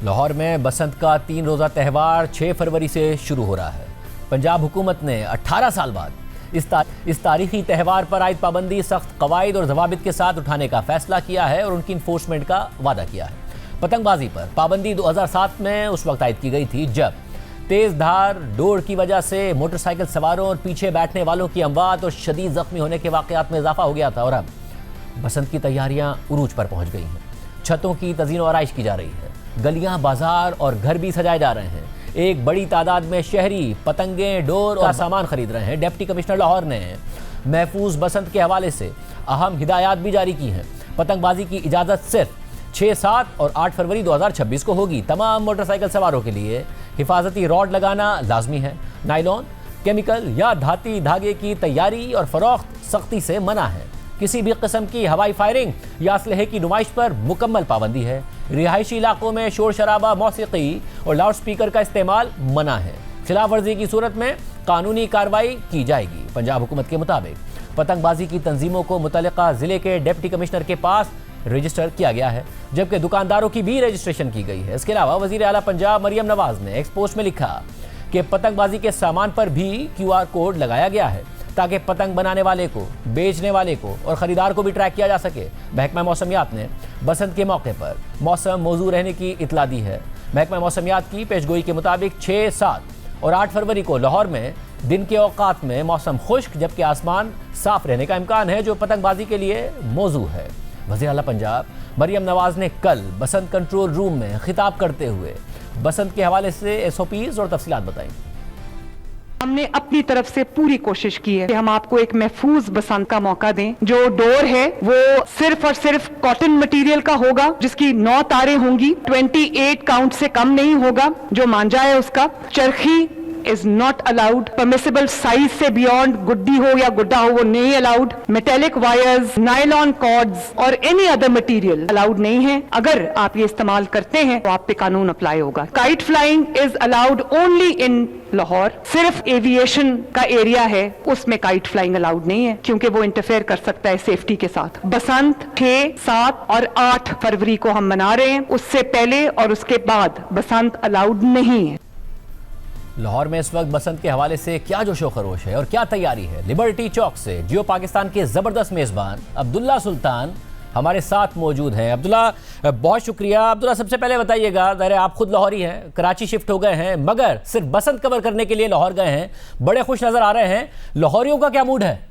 लाहौर में बसंत का 3 रोज़ा त्यौहार 6 फरवरी से शुरू हो रहा है। पंजाब हुकूमत ने 18 साल बाद इस तारीखी त्यौहार पर आयद पाबंदी सख्त कवायद और जवाबित के साथ उठाने का फैसला किया है और उनकी इन्फोर्समेंट का वादा किया है। पतंगबाजी पर पाबंदी 2007 में उस वक्त आयद की गई थी जब तेज धार डोर की वजह से मोटरसाइकिल सवारों और पीछे बैठने वालों की अमवात और शदीद जख्मी होने के वाकयात में इजाफा हो गया था। और अब बसंत की तैयारियां उरूज पर पहुंच गई हैं। छतों की तज़ीन और आराइश की जा रही है, गलियां, बाजार और घर भी सजाए जा रहे हैं। एक बड़ी तादाद में शहरी पतंगें, डोर और सामान खरीद रहे हैं। डिप्टी कमिश्नर लाहौर ने महफूज बसंत के हवाले से अहम हिदायत भी जारी की हैं। पतंगबाजी की इजाज़त सिर्फ 6, 7 और 8 फरवरी 2026 को होगी। तमाम मोटरसाइकिल सवारों के लिए हिफाजती रॉड लगाना लाजमी है। नायलॉन, केमिकल या धाती धागे की तैयारी और फरोख्त सख्ती से मना है। किसी भी किस्म की हवाई फायरिंग या असलहे की नुमाइश पर मुकम्मल पाबंदी है। रिहायशी इलाकों में शोर शराबा, मौसीकी और लाउड स्पीकर का इस्तेमाल मना है। खिलाफ वर्जी की सूरत में कानूनी कार्रवाई की जाएगी। पंजाब हुकूमत के मुताबिक पतंगबाजी की तंजीमों को मुतल्लिका जिले के डिप्टी कमिश्नर के पास रजिस्टर किया गया है, जबकि दुकानदारों की भी रजिस्ट्रेशन की गई है। इसके अलावा वज़ीर आला पंजाब मरियम नवाज ने एक पोस्ट में लिखा कि पतंगबाजी के सामान पर भी QR कोड लगाया गया है ताकि पतंग बनाने वाले को, बेचने वाले को और ख़रीदार को भी ट्रैक किया जा सके। महकमा मौसमियात ने बसंत के मौके पर मौसम मौजू रहने की इतला दी है। महकमा मौसमियात की पेशगोई के मुताबिक 6, 7 और 8 फरवरी को लाहौर में दिन के औकात में मौसम खुश्क जबकि आसमान साफ रहने का इम्कान है, जो पतंगबाजी के लिए मौजू है। वज़ीर आला पंजाब मरियम नवाज ने कल बसंत कंट्रोल रूम में खिताब करते हुए बसंत के हवाले से SOPs और तफसीलात बताई। हमने अपनी तरफ से पूरी कोशिश की है कि हम आपको एक महफूज बसंत का मौका दें। जो डोर है वो सिर्फ और सिर्फ कॉटन मटेरियल का होगा, जिसकी 9 तारें होंगी, 28 काउंट से कम नहीं होगा। जो मांझा है उसका चरखी is not allowed. Permissible size से beyond गुड्डी हो या गुड्डा हो वो नहीं allowed. Metallic wires, nylon cords और any other material allowed नहीं है। अगर आप ये इस्तेमाल करते हैं तो आप पे कानून अप्लाई होगा। Kite flying is allowed only in Lahore. सिर्फ एविएशन का एरिया है, उसमें काइट फ्लाइंग अलाउड नहीं है क्योंकि वो इंटरफेयर कर सकता है सेफ्टी के साथ। बसंत 6, 7 और 8 फरवरी को हम मना रहे हैं। उससे पहले और उसके बाद बसंत अलाउड नहीं है। लाहौर में इस वक्त बसंत के हवाले से क्या जोशो खरोश है और क्या तैयारी है। लिबर्टी चौक से जियो पाकिस्तान के ज़बरदस्त मेज़बान अब्दुल्ला सुल्तान हमारे साथ मौजूद हैं। अब्दुल्ला, बहुत शुक्रिया। अब्दुल्ला, सबसे पहले बताइएगा, ज़ाहिर आप खुद लाहौरी हैं, कराची शिफ्ट हो गए हैं, मगर सिर्फ बसंत कवर करने के लिए लाहौर गए हैं, बड़े खुश नज़र आ रहे हैं। लाहौरियों का क्या मूड है?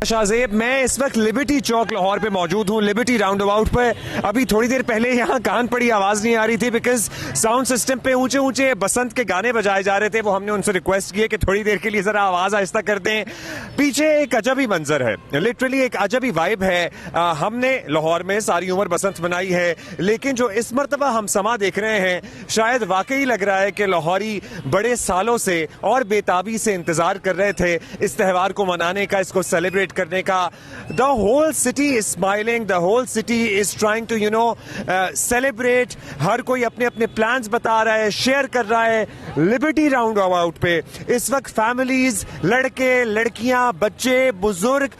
शाहजेब, मैं इस वक्त लिबर्टी चौक लाहौर पे मौजूद हूँ, लिबर्टी राउंड अबाउट पे। अभी थोड़ी देर पहले यहाँ कान पड़ी आवाज़ नहीं आ रही थी बिकॉज साउंड सिस्टम पे ऊंचे ऊंचे बसंत के गाने बजाए जा रहे थे। वो हमने उनसे रिक्वेस्ट की है कि थोड़ी देर के लिए ज़रा आवाज़ आहिस्ता कर दें। पीछे एक अजबी मंजर है, लिटरली एक अजबी वाइब है। हमने लाहौर में सारी उम्र बसंत मनाई है, लेकिन जो इस मरतबा हम समा देख रहे हैं, शायद वाकई लग रहा है कि लाहौरी बड़े सालों से और बेताबी से इंतज़ार कर रहे थे इस त्यौहार को मनाने का, इसको सेलिब्रेट करने का। The whole city is smiling, the whole city is trying to celebrate. हर कोई अपने अपने प्लान्स बता रहा है, शेयर कर रहा है। लिबर्टी राउंड अबाउट पे इस वक्त फैमिलीज, लड़के, लड़कियां, बच्चे, बुजुर्ग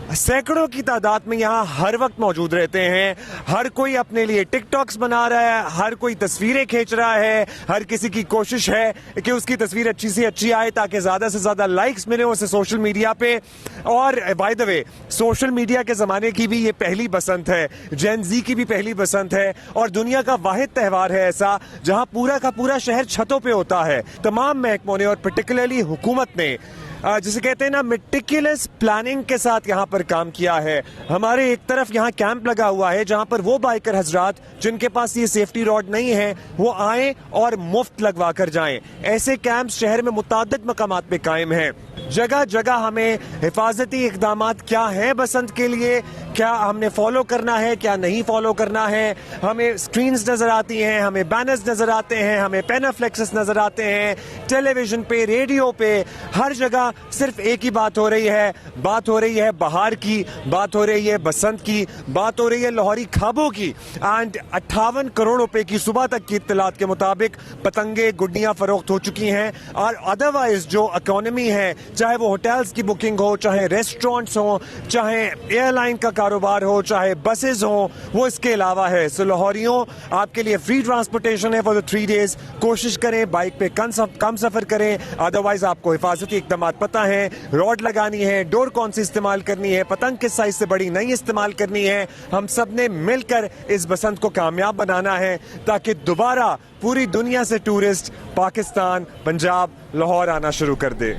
सैकड़ों की तादाद में यहाँ हर वक्त मौजूद रहते हैं। हर कोई अपने लिए टिकटॉक्स बना रहा है, हर कोई तस्वीरें खींच रहा है, हर किसी की कोशिश है कि उसकी तस्वीर अच्छी से अच्छी आए ताकि ज्यादा से ज्यादा लाइक्स मिले उसे सोशल मीडिया पे। और by the way, social media के जमाने की भी ये पहली बसंत है, जेन जी की भी पहली बसंत है और दुनिया का वाहिद त्यौहार है ऐसा जहां पूरा का पूरा शहर छतों पे होता है। तमाम महकमों ने और पर्टिकुलरली हुकूमत ने जिसे कहते हैं ना मेटिकुलस प्लानिंग के साथ यहाँ पर काम किया है। हमारे एक तरफ यहाँ कैंप लगा हुआ है जहाँ पर वो बाइकर हजरात जिनके पास ये सेफ्टी रॉड नहीं है वो आए और मुफ्त लगवा कर जाएं। ऐसे कैंप शहर में मुताद्दिद मकामात पे कायम हैं। जगह जगह हमें हिफाजती इक़दामात क्या हैं बसंत के लिए, क्या हमने फॉलो करना है, क्या नहीं फॉलो करना है। हमें स्क्रीन्स नजर आती हैं, हमें बैनर्स नजर आते हैं, हमें पेनाफ्लेक्सेस नजर आते हैं, टेलीविजन पे, रेडियो पे, हर जगह सिर्फ एक ही बात हो रही है। बात हो रही है बहार की, बात हो रही है बसंत की, बात हो रही है लाहौरी खाबों की। एंड 58 करोड़ रुपए की सुबह तक की इत्तलात के मुताबिक पतंगे, गुड्डियां फरोख्त हो चुकी हैं। और अदरवाइज जो इकोनॉमी है, चाहे वो होटल्स की बुकिंग हो, चाहे रेस्टोरेंट्स हो, चाहे एयरलाइन का कारोबार हो, चाहे बसेस हो, वो इसके अलावा है। सो लाहौरियों, आपके लिए फ्री ट्रांसपोर्टेशन है फॉर द 3 days। कोशिश करें बाइक पे कम सफर करें, अदरवाइज आपको हिफाजती इकदाम पता है, रॉड लगानी है, डोर कौन सी इस्तेमाल करनी है, पतंग किस साइज से बड़ी नहीं इस्तेमाल करनी है। हम सब ने मिलकर इस बसंत को कामयाब बनाना है ताकि दोबारा पूरी दुनिया से टूरिस्ट पाकिस्तान, पंजाब, लाहौर आना शुरू कर दे।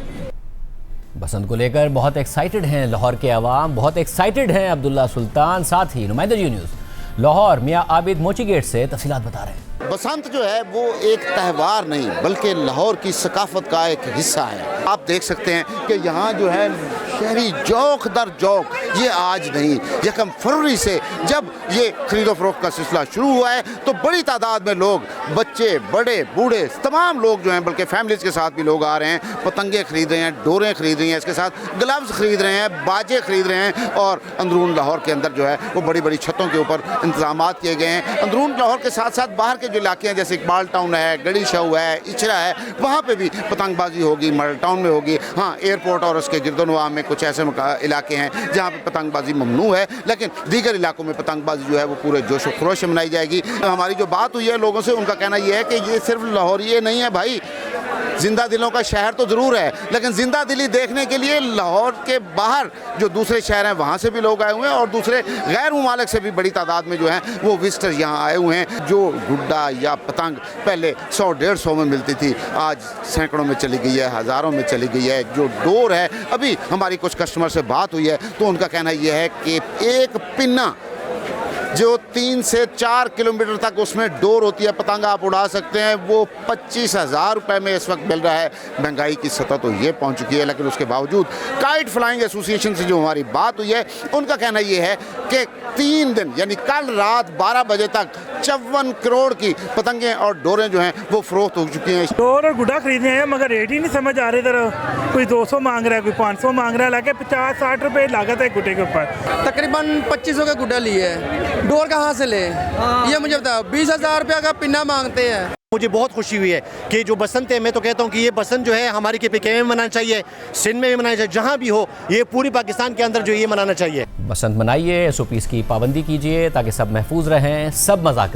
बसंत को लेकर बहुत एक्साइटेड हैं लाहौर के अवाम, बहुत एक्साइटेड हैं अब्दुल्ला सुल्तान। साथ ही नुमाइंदा जी न्यूज़ लाहौर मियां आबिद मोची गेट से तफसीलात बता रहे हैं। बसंत जो है वो एक त्यौहार नहीं बल्कि लाहौर की सकाफत का एक हिस्सा है। आप देख सकते हैं कि यहाँ जो है शहरी जौक दर जौक, ये आज नहीं 1 फरवरी से जब ये खरीदो फरोख्त का सिलसिला शुरू हुआ है तो बड़ी तादाद में लोग, बच्चे, बड़े, बूढ़े, तमाम लोग जो हैं, बल्कि फैमिलीज़ के साथ भी लोग आ रहे हैं, पतंगे खरीद रहे हैं, डोरें खरीद रही हैं, इसके साथ ग्लव्स खरीद रहे हैं, बाजे खरीद रहे हैं। और अंदरून लाहौर के अंदर जो है वो बड़ी बड़ी छतों के ऊपर इंतजाम किए गए हैं। अंदरून लाहौर के साथ साथ बाहर के जो इलाके हैं जैसे इकबाल टाउन है, गड़ी शाह है, इचरा है, वहाँ पे भी पतंगबाजी होगी, मॉडल टाउन में होगी। हाँ, एयरपोर्ट और उसके गिरदोनवा में कुछ ऐसे इलाके हैं जहाँ पे पतंगबाजी ममनू है, लेकिन दीगर इलाकों में पतंगबाजी जो है वो पूरे जोश व खरोश में मनाई जाएगी। हमारी जो बात हुई है लोगों से, उनका कहना यह है कि ये सिर्फ लाहौर ये नहीं है भाई, जिंदा दिलों का शहर तो ज़रूर है, लेकिन जिंदा दिली देखने के लिए लाहौर के बाहर जो दूसरे शहर हैं वहाँ से भी लोग आए हुए हैं और दूसरे गैर ममालिक से भी बड़ी तादाद में जो हैं वो विजिटर्स यहाँ आए हुए हैं। जो गुड्डा या पतंग पहले 100-150 में मिलती थी, आज सैकड़ों में चली गई है, हज़ारों में चली गई है। जो डोर है, अभी हमारी कुछ कस्टमर से बात हुई है तो उनका कहना यह है कि एक पिन्ना जो 3 से 4 किलोमीटर तक उसमें डोर होती है, पतंग आप उड़ा सकते हैं, वो 25,000 रुपये में इस वक्त मिल रहा है। महंगाई की सतह तो ये पहुंच चुकी है, लेकिन उसके बावजूद काइट फ्लाइंग एसोसिएशन से जो हमारी बात हुई है उनका कहना ये है कि 3 दिन यानी कल रात 12 बजे तक 54 करोड़ की पतंगें और डोरें जो हैं वो फरोख्त हो चुकी हैं। डोर और गुड्डा खरीदने हैं मगर रेट ही नहीं समझ आ रहे। इधर कोई 200 मांग रहा है, कोई 500 मांग रहा है, लाके 50-60 रुपये लागत है गुड्डे के ऊपर। तकरीबन 2500 का गुड्डा लिए है, डोर कहाँ से ले ये मुझे बताओ। 20,000 रुपये का पिन्ना मांगते हैं। मुझे बहुत खुशी हुई है कि जो बसंत है, मैं तो कहता हूँ कि ये बसंत जो है हमारी KPK में मनाना चाहिए, सिंध में भी मनाना चाहिए, जहाँ भी हो, ये पूरी पाकिस्तान के अंदर जो ये मनाना चाहिए। बसंत मनाइए, SOPs की पाबंदी कीजिए ताकि सब महफूज रहें, सब मज़ा करें।